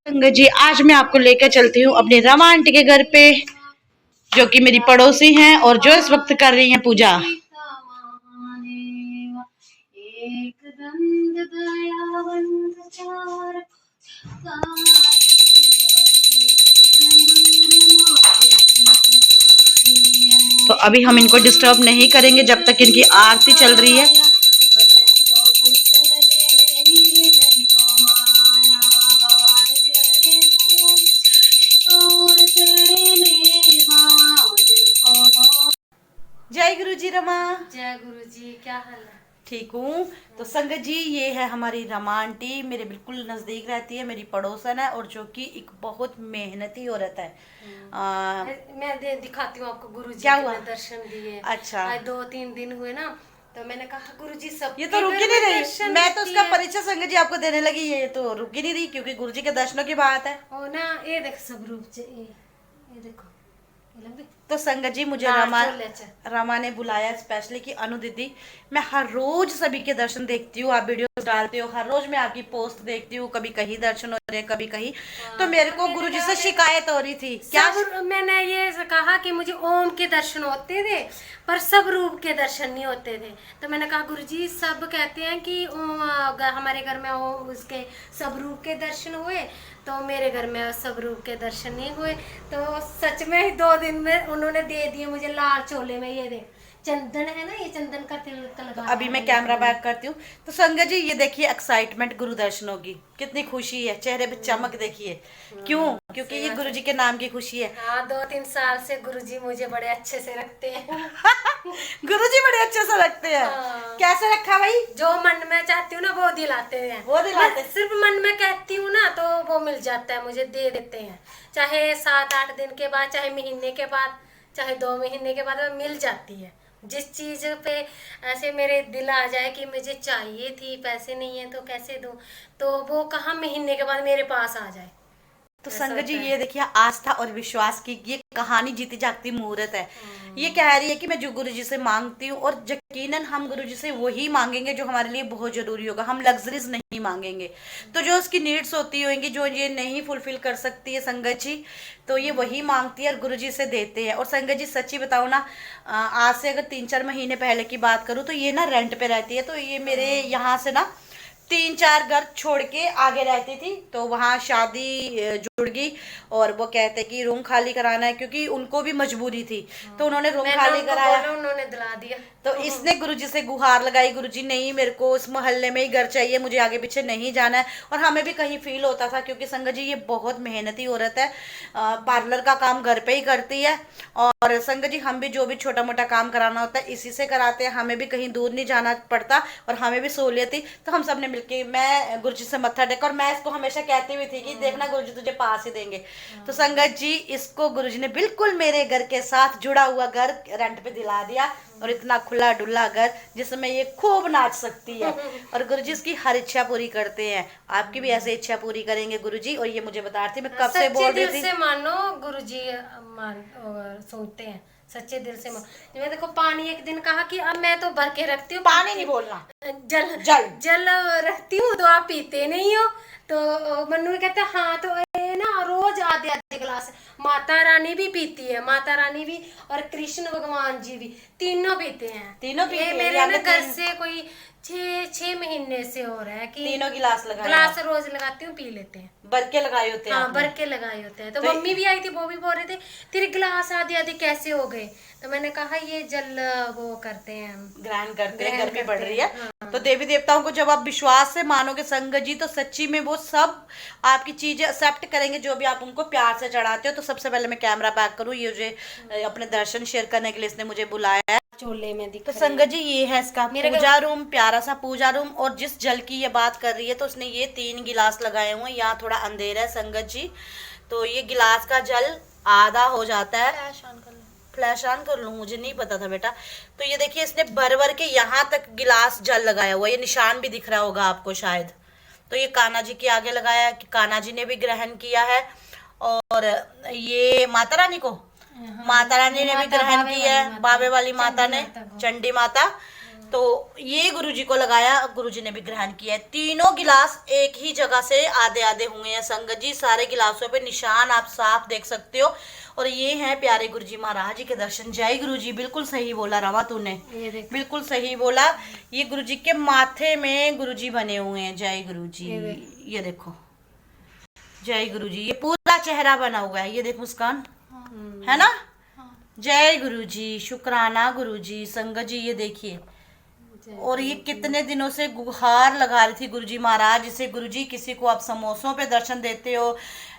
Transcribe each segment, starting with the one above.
संगत जी, आज मैं आपको लेकर चलती हूँ अपनी रमा आंटी के घर पे, जो कि मेरी पड़ोसी हैं और जो इस वक्त कर रही हैं पूजा। तो अभी हम इनको डिस्टर्ब नहीं करेंगे जब तक इनकी आरती चल रही है। जय गुरु जी रमा। जय गुरु जी, क्या हाल है? ठीक हूँ। तो संगत जी, ये है हमारी रमा आंटी, मेरे बिल्कुल नजदीक रहती है, मेरी पड़ोसन है और जो कि एक बहुत मेहनती औरत है। मैं दिखाती हूँ आपको गुरु जी क्या के हुआ? मैं दर्शन दिए। अच्छा। आज 2-3 दिन हुए ना, तो मैंने कहा गुरु जी सब ये तो रुक ही नहीं रही, मैं तो उसका परिचय संगत जी आपको देने लगी, ये तो रुक ही नहीं रही क्योंकि गुरु जी के दर्शनों की बात है। ओ ना, ये देख सब रूप ये देखो, ये लग तो संगत जी, मुझे रमा ने बुलाया स्पेशली कि अनु दीदी, मैं हर रोज सभी के दर्शन देखती हूँ, आप वीडियो डालते हो, हर रोज मैं आपकी पोस्ट देखती हूँ, कभी कहीं दर्शन हो रहे कभी कहीं। तो मेरे को गुरुजी से शिकायत हो रही थी। क्या? मैंने ये कहा कि मुझे ओम के दर्शन होते थे पर सब रूप के दर्शन नहीं होते थे। तो मैंने कहा गुरुजी सब कहते हैं कि हमारे घर में उसके सब रूप के दर्शन हुए, तो मेरे घर में सब रूप के दर्शन नहीं हुए। तो सच में 2 दिन में उन्होंने दे दिए मुझे लाल चोले में। ये देख, चंदन है ना, ये चंदन का तिलक लगा। तो अभी मैं कैमरा बैक करती हूँ। तो संगत जी, ये देखिए एक्साइटमेंट गुरु दर्शनों की, कितनी खुशी है चेहरे पे, चमक देखिए। क्यों? क्योंकि ये गुरु जी के नाम की खुशी है। हाँ, 2-3 साल से गुरु जी मुझे बड़े अच्छे से रखते हैं। गुरु जी बड़े अच्छे से रखते हैं। हाँ। कैसे रखा भाई? जो मन में चाहती हूँ ना वो दिलाते हैं। वो दिलाते हैं। सिर्फ मन में कहती हूँ ना तो वो मिल जाता है, मुझे दे देते हैं। चाहे 7-8 दिन के बाद, चाहे महीने के बाद, चाहे 2 महीने के बाद मिल जाती है। जिस चीज पे ऐसे मेरे दिल आ जाए कि मुझे चाहिए थी, पैसे नहीं है तो कैसे दूं, तो वो कहाँ महीने के बाद मेरे पास आ जाए। तो संगत जी, ये देखिए आस्था और विश्वास की ये कहानी जीती जागती मुहूर्त है। ये कह रही है कि मैं जो गुरु जी से मांगती हूँ, और यकीनन हम गुरु जी से वही मांगेंगे जो हमारे लिए बहुत जरूरी होगा, हम लग्जरीज नहीं मांगेंगे। तो जो उसकी नीड्स होती होंगी, जो ये नहीं फुलफिल कर सकती है संगत जी, तो ये वही मांगती है और गुरु जी से देते हैं। और संगत जी सच्ची बताओ ना, आज से अगर 3-4 महीने पहले की बात करूँ तो ये ना रेंट पे रहती है। तो ये मेरे यहाँ से ना 3-4 घर छोड़ के आगे रहती थी, तो वहाँ शादी जुड़ गई और वो कहते कि रूम खाली कराना है, क्योंकि उनको भी मजबूरी थी। तो उन्होंने रूम खाली कराया, उन्होंने दिला दिया। तो इसने गुरुजी से गुहार लगाई, गुरुजी नहीं, मेरे को इस मोहल्ले में ही घर चाहिए, मुझे आगे पीछे नहीं जाना है। और हमें भी कहीं फील होता था, क्योंकि संगत जी ये बहुत मेहनती औरत है, पार्लर का काम घर पे ही करती है। और संगत जी, हम भी जो भी छोटा मोटा काम कराना होता है इसी से कराते हैं, हमें भी कहीं दूर नहीं जाना पड़ता और हमें भी सहूलियत थी। तो हम सब ने मिलके, मैं गुरुजी से मत्था टेका, और मैं इसको हमेशा कहती हुई थी कि देखना गुरुजी तुझे पास ही देंगे। तो संगत जी, इसको गुरुजी ने बिल्कुल मेरे घर के साथ जुड़ा हुआ घर रेंट पे दिला दिया, और इतना खुला डुल्ला घर जिसमें ये खूब नाच सकती है। और गुरुजी इसकी हर इच्छा पूरी करते हैं। आपकी भी ऐसे इच्छा पूरी करेंगे गुरुजी। और ये मुझे बता रही थी, मैं कब से बोल रही थी, से मानो गुरुजी सोचते हैं सच्चे दिल से। मैं देखो, पानी एक दिन कहा कि अब मैं तो भर के रखती हूँ, पानी नहीं बोलना, जल जल जल रखती हूँ, तो आप पीते नहीं हो। तो मन्नू कहते हैं हाँ, तो ना रोज आधे आधे गिलास। माता रानी भी पीती है, माता रानी भी, और कृष्ण भगवान जी भी, तीनों पीते हैं। तीनों पीते हैं। मेरे ना घर से कोई 6 महीने से हो रहा है कि तीनों गिलास गिलास रोज लगाती हूँ, पी लेते हैं। बर के लगाए होते हैं। हाँ, बर के लगाए होते हैं। तो मम्मी भी आई थी, वो भी बोल रहे थे तेरे गिलास आधे आधे कैसे हो गए। तो मैंने कहा ये जल वो करते हैं, ग्रहण करते हैं, गर्मी बढ़ रही है। हाँ। तो देवी देवताओं को जब आप विश्वास से मानोगे संगत जी, तो सच्ची में वो सब आपकी चीजें एक्सेप्ट करेंगे, जो भी आप उनको प्यार से चढ़ाते हो। तो सबसे पहले मैं कैमरा बैक करूँ, ये मुझे अपने दर्शन शेयर करने के लिए इसने मुझे बुलाया है। चोले में दिख तो संगत जी, ये है इसका पूजा रूम, प्यारा सा पूजा रूम। और जिस जल की ये बात कर रही है, तो उसने ये 3 गिलास लगाए हुए हैं। यहाँ थोड़ा अंधेरा है संगत जी, तो ये गिलास का जल आधा हो जाता है। फ्लैश ऑन कर लूं, मुझे नहीं पता था बेटा। तो ये देखिए, इसने भर के यहाँ तक गिलास जल लगाया हुआ, ये निशान भी दिख रहा होगा आपको शायद। तो ये कान्हा जी के आगे लगाया है, कान्हा जी ने भी ग्रहण किया है। और ये माता रानी को, माता रानी ने भी ग्रहण किया है, बाबे वाली माता ने, चंडी माता। तो ये गुरुजी को लगाया, गुरुजी ने भी ग्रहण किया है। तीनों गिलास एक ही जगह से आधे आधे हुए हैं संगत जी, सारे गिलासों पे निशान आप साफ देख सकते हो। और ये हैं प्यारे गुरुजी महाराज जी के दर्शन। जय गुरुजी, बिल्कुल सही बोला रमा तूने, बिल्कुल सही बोला। ये गुरुजी के माथे में गुरुजी बने हुए हैं। जय गुरुजी, ये देखो, जय गुरुजी। ये पूरा चेहरा बना हुआ है, ये देख मुस्कान, है ना। जय गुरुजी, शुक्राना गुरुजी। संगत जी ये देखिए, और ये कितने दिनों से गुहार लगा रही थी गुरुजी महाराज जिसे, गुरुजी किसी को आप समोसों पे दर्शन देते हो।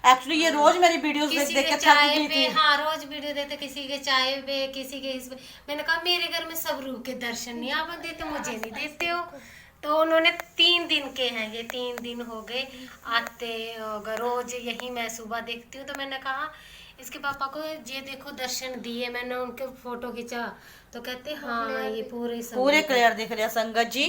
एक्चुअली ये रोज मेरी वीडियोस देख के थक गई थी। हाँ, रोज वीडियो देते, किसी के चाय पे, किसी के इसमें। मैंने कहा मेरे घर में सब रूप के दर्शन नहीं आप देते, मुझे नहीं देते हो। तो उन्होंने 3 दिन के हैं, ये 3 दिन हो गए आते रोज यही मैं सुबह देखती हूँ। तो मैंने कहा इसके पापा को ये देखो दर्शन दिए, मैंने उनके फोटो खींचा तो कहते हाँ ये पूरे क्लियर दिख रहे हैं संगत जी।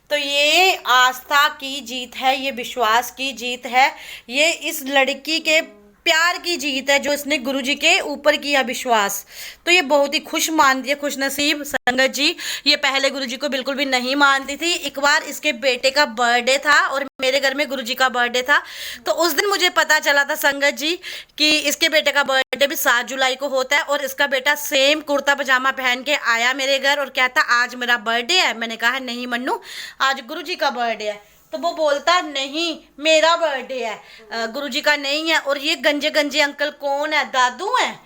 तो ये आस्था की जीत है, ये विश्वास की जीत है, ये इस लड़की के प्यार की जीत है जो इसने गुरुजी के ऊपर किया विश्वास। तो ये बहुत ही खुश मानती है, खुश नसीब संगत जी। ये पहले गुरुजी को बिल्कुल भी नहीं मानती थी। एक बार इसके बेटे का बर्थडे था और मेरे घर में गुरुजी का बर्थडे था, तो उस दिन मुझे पता चला था संगत जी कि इसके बेटे का बर्थडे भी 7 जुलाई को होता है। और इसका बेटा सेम कुर्ता पजामा पहन के आया मेरे घर और कहता आज मेरा बर्थडे है। मैंने कहा नहीं मन्नू, आज गुरुजी का बर्थडे है। तो वो बोलता नहीं मेरा बर्थडे है, गुरुजी का नहीं है। और ये गंजे गंजे अंकल कौन है, दादू हैं।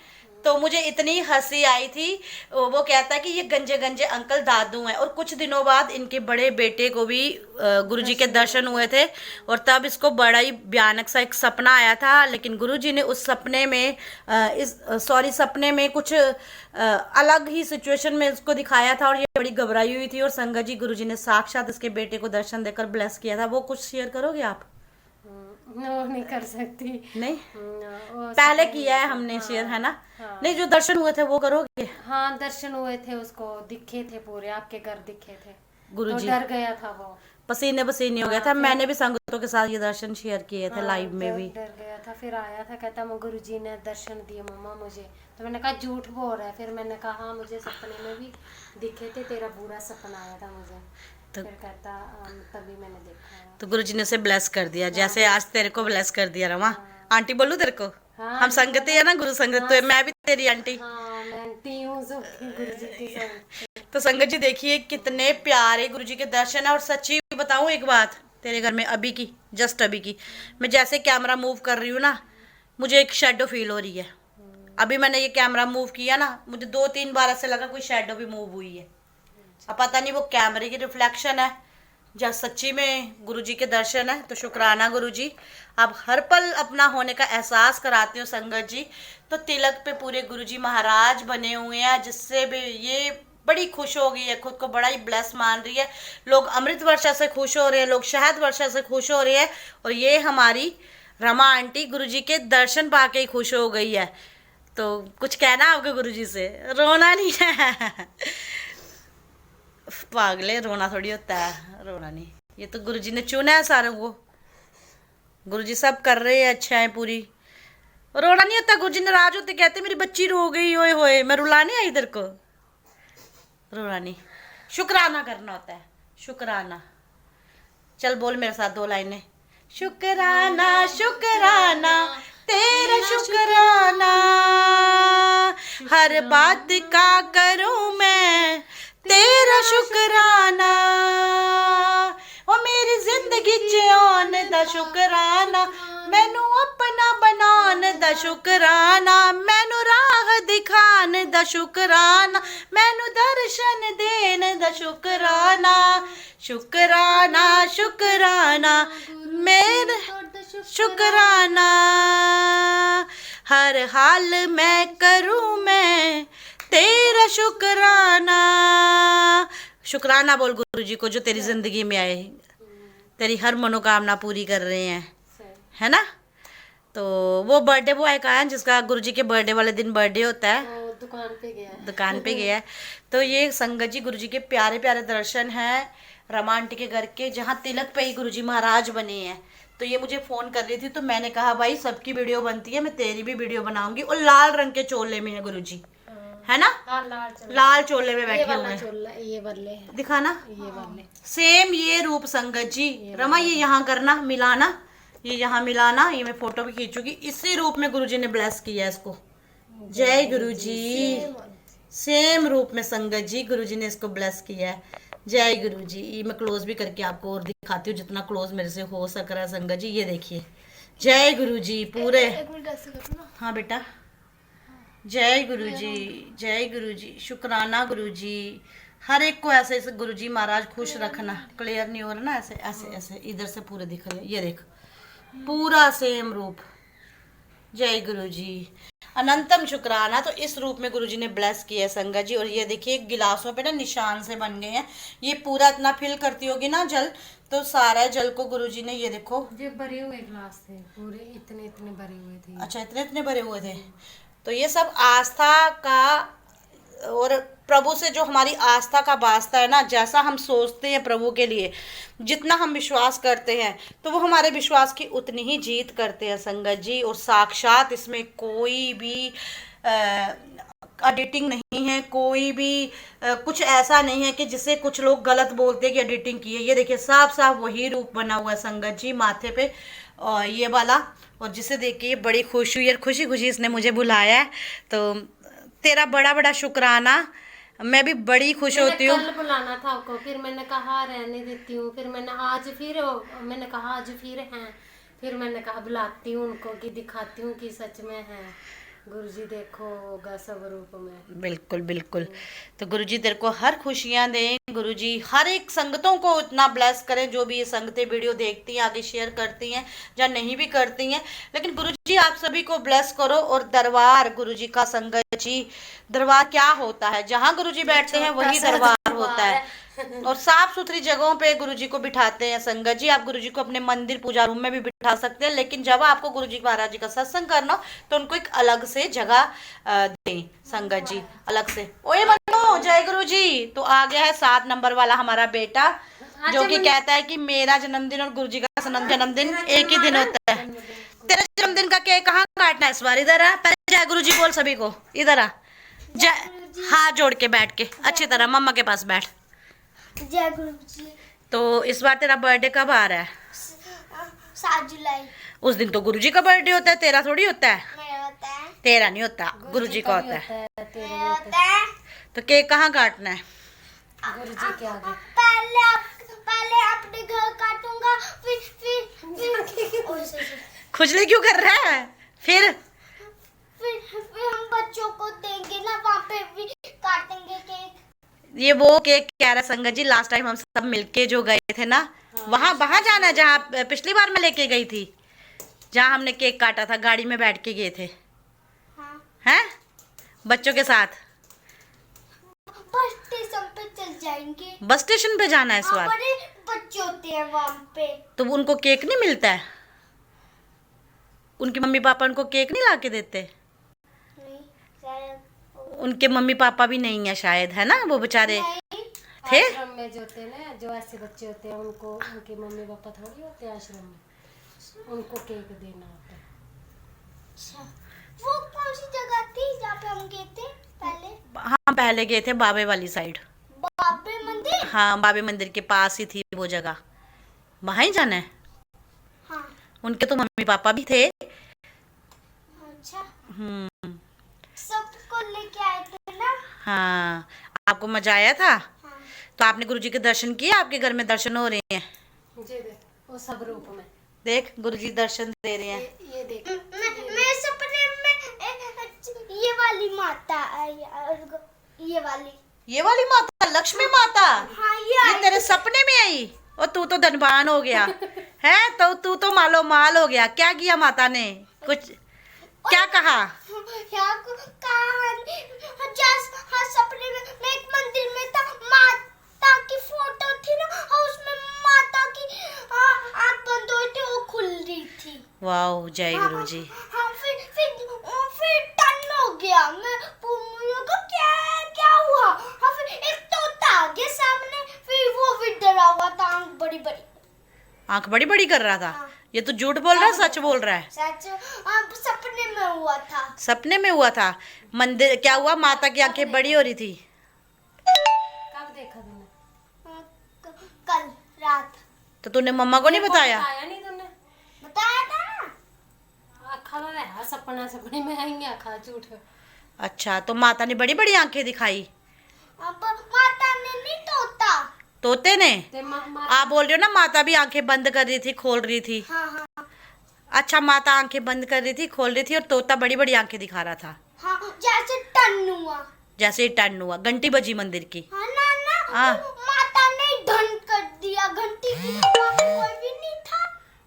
तो मुझे इतनी हंसी आई थी। वो कहता है कि ये गंजे गंजे अंकल दादू हैं। और कुछ दिनों बाद इनके बड़े बेटे को भी गुरुजी के दर्शन हुए थे, और तब इसको बड़ा ही भयानक सा एक सपना आया था। लेकिन गुरुजी ने उस सपने में सपने में कुछ अलग ही सिचुएशन में उसको दिखाया था, और ये बड़ी घबराई हुई थी। और संगत जी गुरुजी ने साक्षात इसके बेटे को दर्शन देकर ब्लेस किया था। वो कुछ शेयर करोगे आप? नहीं कर सकती। नहीं, पहले किया है हमने शेयर, है ना। हाँ। नहीं, जो दर्शन हुए थे वो करोगे? हाँ, दर्शन हुए थे, उसको दिखे थे पूरे, आपके घर दिखे थे। गुरुजी तो डर गया था, वो पसीने पसीने हो गया था। मैंने भी संगतों के साथ ये दर्शन शेयर किए थे लाइव में भी। डर गया था, फिर आया था कहता गुरुजी ने दर्शन दिए मम्मा मुझे। तो मैंने कहा झूठ बोल रहा है। फिर मैंने कहा हाँ मुझे सपने में भी दिखे थे, तेरा बुरा सपना आया था मुझे। तो फिर कहता तभी मैंने देखा। तो गुरुजी ने उसे ब्लेस कर दिया, जैसे आज तेरे को ब्लेस कर दिया रमा। आंटी बोलूं तेरे को? हम संगति है ना, गुरु संगत। तो मैं भी तेरी आंटी। मैं आंटी हूँ गुरुजी की। तो संगत जी देखिए कितने प्यारे गुरुजी के दर्शन है। और सच्ची बताऊं एक बात तेरे घर में, अभी की जस्ट अभी की, मैं जैसे कैमरा मूव कर रही हूँ ना, मुझे एक शेडो फील हो रही है। अभी मैंने ये कैमरा मूव किया ना, मुझे 2-3 बार ऐसे लगा कोई शेडो भी मूव हुई है। अब पता नहीं वो कैमरे की रिफ्लेक्शन है या सच्ची में गुरुजी के दर्शन है। तो शुक्राना गुरुजी, आप हर पल अपना होने का एहसास कराते हो संगत जी। तो तिलक पे पूरे गुरुजी महाराज बने हुए हैं, जिससे भी ये बड़ी खुश हो गई है, खुद को बड़ा ही ब्लेस मान रही है। लोग अमृत वर्षा से खुश हो रहे हैं, लोग शहद वर्षा से खुश हो रहे हैं, और ये हमारी रमा आंटी गुरुजी के दर्शन पाके ही खुश हो गई है। तो कुछ कहना आपके गुरुजी से? रोना नहीं है पागले, रोना थोड़ी होता है, रोना नहीं। ये तो गुरुजी ने चुना है सारों को, गुरुजी सब कर रहे हैं अच्छा है पूरी। रोना नहीं होता। गुरुजी नाराज होते, कहते मेरी बच्ची रो गई, ओए होए मैं रुलाने आई इधर को। रोना नहीं, शुक्राना करना होता है, शुक्राना। चल बोल मेरे साथ 2 लाइनें। शुक्राना शुक्राना तेरा शुक्राना, हर बात का करूं मैं तेरा शुक्राना। ओ मेरी जिंदगी च आन दा शुक्राना, मैनू अपना बनान दा शुक्राना, मैनू राह दिखान दा शुक्राना, मैनू दर्शन देन दा शुक्राना। शुक्राना शुक्राना मेरे शुक्राना, हर हाल मैं करूं मैं तेरा शुक्राना। शुक्राना बोल गुरुजी को जो तेरी जिंदगी में आए, तेरी हर मनोकामना पूरी कर रहे हैं, है ना। तो वो बर्थडे बॉय का है जिसका गुरुजी के बर्थडे वाले दिन बर्थडे होता है, दुकान पे गया है। तो ये संगत जी गुरुजी के प्यारे प्यारे दर्शन हैं रमा आंटी के घर के, जहाँ तिलक पे ही गुरुजी महाराज बने हैं। तो ये मुझे फ़ोन कर रही थी, तो मैंने कहा भाई सबकी वीडियो बनती है, मैं तेरी भी वीडियो बनाऊंगी। और लाल रंग के चोले में है गुरुजी, है ना? हाँ, लाल चोले में ये बैठे हुए वाला हैं। चोला, ये वाले हैं, दिखाना ये वाले। सेम ये रूप संगत जी। रमा ये यहाँ करना, मिलाना, ये यहाँ मिलाना, ये मैं फोटो भी खींचूंगी। इसी रूप में गुरुजी ने ब्लेस किया है इसको। जय गुरुजी। सेम रूप में संगत जी गुरुजी ने इसको ब्लेस किया है। जय गुरुजी। ये मैं क्लोज भी करके आपको और दिखाती हूँ, जितना क्लोज मेरे से हो सक रहा है संगत जी। ये देखिए, जय गुरुजी पूरे। हाँ बेटा, जय गुरुजी, जय गुरुजी, शुक्राना गुरुजी। हर एक को ऐसे ऐसे गुरुजी महाराज खुश रखना। क्लियर नहीं हो रहा ना, ऐसे ऐसे ऐसे इधर से पूरे दिख रहे। ये देख, पूरा सेम रूप। जय गुरुजी, अनंतम शुक्राना। तो इस रूप में गुरुजी ने ब्लेस किया है संगत जी। और ये देखिए गिलासों पे ना निशान से बन गए हैं। ये पूरा इतना फिल करती होगी ना जल, तो सारा जल को गुरुजी ने, ये देखो, ये भरे हुए गिलास थे पूरे, इतने इतने भरे हुए थे। अच्छा, इतने इतने भरे हुए थे। तो ये सब आस्था का, और प्रभु से जो हमारी आस्था का वास्ता है ना, जैसा हम सोचते हैं प्रभु के लिए, जितना हम विश्वास करते हैं, तो वो हमारे विश्वास की उतनी ही जीत करते हैं संगत जी। और साक्षात इसमें कोई भी एडिटिंग नहीं है, कोई भी कुछ ऐसा नहीं है कि जिसे कुछ लोग गलत बोलते हैं कि एडिटिंग की है। ये देखिए साफ साफ वही रूप बना हुआ है संगत जी माथे पे, ये वाला। और जिसे देख के बड़ी खुश हुई और खुशी खुशी इसने मुझे बुलाया है। तो तेरा बड़ा बड़ा शुक्राना, मैं भी बड़ी खुश होती हूँ। कल बुलाना था आपको, फिर मैंने कहा रहने देती हूँ, फिर मैंने आज फिर मैंने कहा आज फिर हैं, फिर मैंने कहा बुलाती हूँ उनको कि दिखाती हूँ कि सच में है गुरुजी, देखो होगा सब रूप में। बिल्कुल बिल्कुल। तो गुरुजी तेरे को हर खुशियाँ दें। गुरुजी हर एक संगतों को इतना ब्लेस करें, जो भी ये संगतें वीडियो देखती हैं, आगे शेयर करती हैं या नहीं भी करती हैं, लेकिन गुरुजी आप सभी को ब्लेस करो। और दरबार गुरुजी का संगत जी, दरबार क्या होता है? जहाँ गुरुजी बैठते हैं वही दरबार होता है। और साफ सुथरी जगहों पे गुरुजी को बिठाते हैं संगत जी। आप गुरुजी को अपने मंदिर पूजा रूम में भी बिठा सकते हैं, लेकिन जब आपको गुरुजी महाराज जी का सत्संग करना हो तो उनको एक अलग से जगह दें संगत जी, अलग से। ओए मनो, जय गुरुजी। तो आ गया है 7 नंबर वाला हमारा बेटा, जो कि कहता है कि मेरा जन्मदिन और गुरुजी का जन्मदिन एक ही दिन होता है। तेरे जन्मदिन का केक कहाँ काटना है इस बार? इधर आ, पहले जय गुरुजी बोल सभी को। इधर आ, जय, हाथ जोड़ के बैठ के अच्छी तरह मम्मा के पास बैठ। जय गुरुजी। तो इस बार तेरा बर्थडे कब आ रहा है? 7 जुलाई। उस दिन तो गुरुजी का बर्थडे होता है, तेरा थोड़ी होता है। मेरा होता है। तेरा नहीं होता, गुरुजी का होता है। मेरा होता है। तो केक कहाँ काटना है? गुरुजी के आगे। पहले अपने घर काटूंगा, फिर खुजली क्यों कर रहा है? फिर हम बच्चों को देंगे ना, वहाँ पे भी काटेंगे केक। ये वो केक कह रहा संगत जी, लास्ट टाइम हम सब मिलके जो गए थे ना, वहाँ जाना है जहाँ पिछली बार मैं लेके गई थी, जहाँ हमने केक काटा था, गाड़ी में बैठ के गए थे। हाँ। हैं? बच्चों के साथ बस स्टेशन पे चल जाएंगे। बस स्टेशन पे जाना है इस बार? बड़े बच्चे होते हैं वहाँ पे। तो उनको केक नहीं मिलता है? उनके मम्मी पापा उनको केक नहीं ला के देते? नहीं, शायद उनके मम्मी पापा भी नहीं है शायद, है ना, वो बेचारे थे। आश्रम में जो होते हैं ना, जो ऐसे बच्चे होते हैं, उनको उनके मम्मी पापा थोड़ी होते हैं आश्रम में, उनको केक देना होता है। अच्छा, वो कौन सी जगह थी जहाँ पे हम गए थे पहले? हाँ, पहले गए थे बाबे वाली साइड। बाबे मंदिर? हाँ, बाबे मंदिर के पास ही थी वो जगह, वहाँ ही जाना है। हाँ। उनके तो मम्मी पापा भी थे। अच्छा, सबको लेके आए थे ना? हाँ, आपको मजा आया था? हाँ। तो आपने गुरुजी के दर्शन किए? आपके घर में दर्शन हो रहे हैं? मुझे देख, वो सब रूप में देख, गुरुजी दर्शन दे रहे हैं। ये देख। मेरे सपने में ये वाली माता ये वाली माता, लक्ष्मी माता? हाँ, ये तेरे सपने में आई? और तू तो धनवान हो गया है, तो तू तो मालो माल हो गया। क्या किया माता ने? कुछ क्या कहा? हाँ, सपने में मैं एक मंदिर में था, माता की फोटो थी ना, और उसमें माता की आँख बंद हुई थी, वो खुल रही थी। वाह, जय गुरुजी। हाँ, फिर टन हो गया। मैं क्या हुआ? हाँ, फिर एक तोता आ गया सामने, फिर वो भी डरा हुआ था, आँख बड़ी बड़ी। आंख बड़ी बड़ी कर रहा था? हाँ। ये तो झूठ बोल रहा है, सच बोल रहा है? सच सपने में हुआ था। सपने में हुआ था? मंदिर क्या हुआ? माता की आंखें बड़ी हो रही थी? कब देखा तूने? कल रात। तो तूने मम्मा को नहीं बताया? बताया नहीं तूने? बताया था ना। अखा लो रहा सपना, सपने में आएंगे अखा झूठ। अच्छा, तो माता ने बड़ी बड़ी आंखें दिखाई? अब माता ने नहीं तोता। तोते ने? ते आप बोल रहे हो ना माता भी आंखें बंद कर रही थी, खोल रही थी। हाँ हाँ अच्छा, माता आंखें बंद कर रही थी, खोल रही थी, और तोता बड़ी बड़ी आंखें दिखा रहा था, हाँ, जैसे टन हुआ। जैसे ही टर्न हुआ। घंटी बजी मंदिर की। हाँ ना हाँ। वो माता ने ढंग कर दिया घंटी की। वहाँ पे कोई भी नहीं था,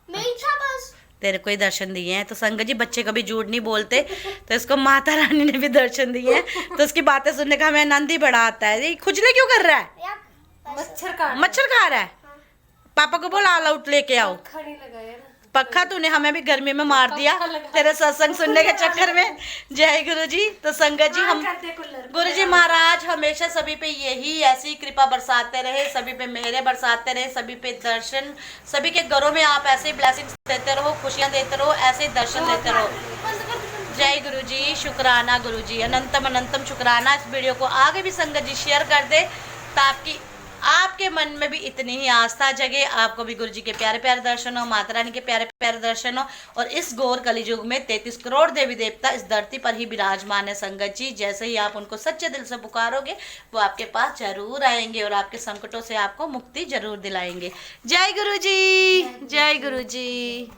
मैं ही था बस। तेरे को ही दर्शन दिए हैं। तो संगत जी, बच्चे कभी झूठ नहीं बोलते, तो इसको माता रानी ने भी दर्शन दिए हैं। तो उसकी बातें सुनने का हमें आनंद ही बड़ा आता है। ये खुजले क्यों कर रहा है? या मच्छर काट मच्छर खा रहा है? पापा को बोल ऑल आउट लेके आओ। खड़ी लगाया ना। पक्का तूने हमें भी गर्मी में मार दिया तेरे सत्संग सुनने के चक्कर में। जय गुरु जी। तो संगत जी, हम करते कूलर गुरु जी महाराज हमेशा सभी पे यही ऐसी कृपा बरसाते रहे, सभी पे मेहरे बरसाते रहे, सभी पे दर्शन, सभी के घरों में आप ऐसे ब्लेसिंग्स देते रहो, खुशियां देते रहो, ऐसे दर्शन देते रहो। जय गुरु जी। शुक्राना गुरु जी, अनंतम अनंतम शुक्राना। इस वीडियो को आगे भी संगत जी शेयर कर दे, ताकि आपके मन में भी इतनी ही आस्था जगे, आपको भी गुरु जी के प्यारे प्यारे दर्शन हो, माता रानी के प्यारे प्यारे दर्शन हो। और इस घोर कलियुग में 33 करोड़ देवी देवता इस धरती पर ही विराजमान है संगत जी। जैसे ही आप उनको सच्चे दिल से पुकारोगे, वो आपके पास जरूर आएंगे और आपके संकटों से आपको मुक्ति जरूर दिलाएंगे। जय गुरु जी। जय गुरु जी।